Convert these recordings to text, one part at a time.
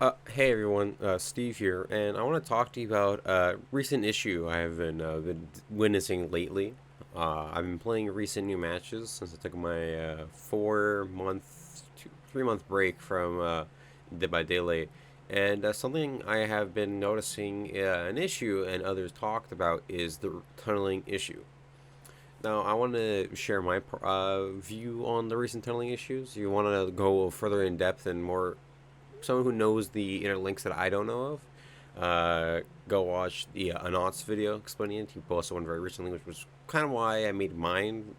Hey everyone, Steve here, and I want to talk to you about a recent issue I have been witnessing lately. I've been playing recent new matches since I took my 4 month, 3 month break from Dead by Daylight, and something I have been noticing an issue and others talked about is the tunneling issue. Now, I want to share my view on the recent tunneling issues. You want to go further in depth and more someone who knows the inner links that I don't know of, go watch the Anot's video explaining it. He posted one very recently, which was kind of why I made mine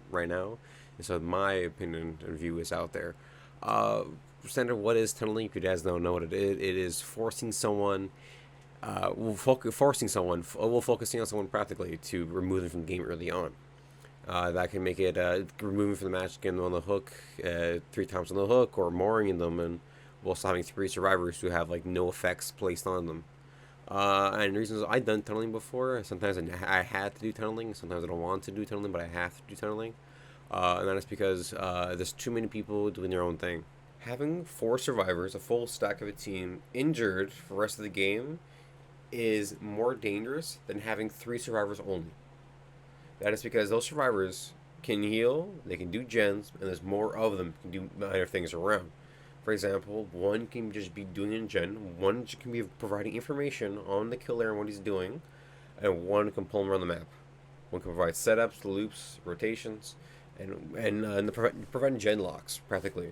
right now. And so my opinion and view is out there. Standard, what is tunneling? If you guys don't know what it is forcing someone. Forcing someone, focusing on someone practically to remove them from the game early on. That can make it removing from the match, getting them on the hook 3 times on the hook, or mooring them, and whilst having 3 survivors who have like no effects placed on them. And reasons I've done tunneling before. Sometimes I had to do tunneling. Sometimes I don't want to do tunneling, but I have to do tunneling. And that is because there's too many people doing their own thing. Having 4 survivors, a full stack of a team, injured for the rest of the game is more dangerous than having 3 survivors only. That is because those survivors can heal, they can do gens, and there's more of them can do minor things around. For example, one can just be doing a gen, one can be providing information on the killer and what he's doing, and one can pull him around the map. One can provide setups, loops, rotations, and prevent gen locks practically.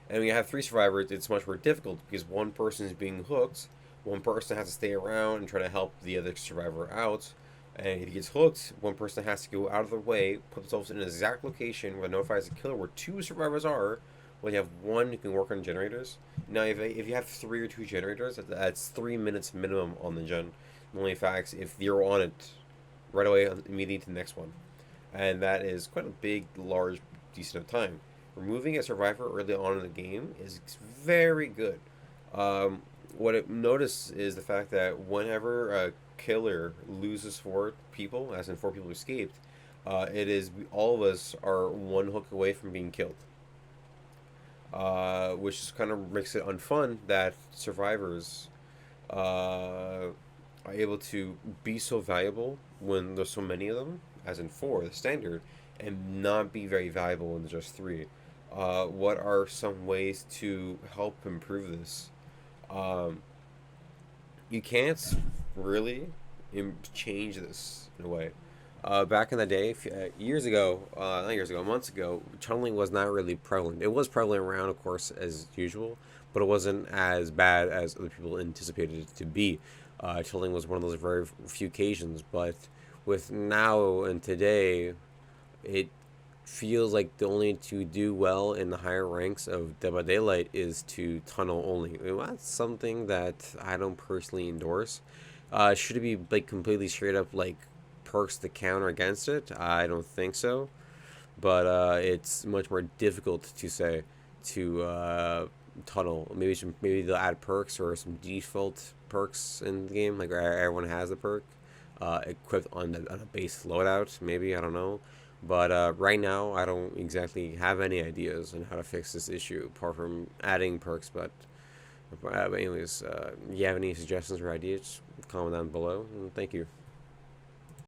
And when you have 3 survivors, it's much more difficult because one person is being hooked, one person has to stay around and try to help the other survivor out. And if he gets hooked, one person has to go out of their way, put themselves in an exact location where it notifies the killer where 2 survivors are. Well, you have one who can work on generators. Now, if you have 3 or 2 generators, that's 3 minutes minimum on the gen. Only facts if you're on it right away, immediately to the next one. And that is quite a big, large, decent of time. Removing a survivor early on in the game is very good. What I notice is the fact that whenever a killer loses 4 people, as in 4 people escaped, it is all of us are one hook away from being killed. Which kind of makes it unfun that survivors are able to be so valuable when there's so many of them, as in 4, the standard, and not be very valuable when there's just 3. What are some ways to help improve this? Um, you can't really change this in a way. Back in the day, years ago, not years ago, months ago, tunneling was not really prevalent. It was prevalent around, of course, as usual, but it wasn't as bad as other people anticipated it to be. Tunneling was one of those very few occasions, but with now and today, it feels like the only to do well in the higher ranks of Dead by Daylight is to tunnel only. And that's something that I don't personally endorse. Should it be like completely straight up like perks to counter against it? I don't think so. But it's much more difficult to say to tunnel. Maybe they'll add perks or some default perks in the game, like everyone has a perk equipped on a base loadout. Maybe I don't know. But right now, I don't exactly have any ideas on how to fix this issue apart from adding perks. But anyways, you have any suggestions or ideas? Comment down below. And thank you.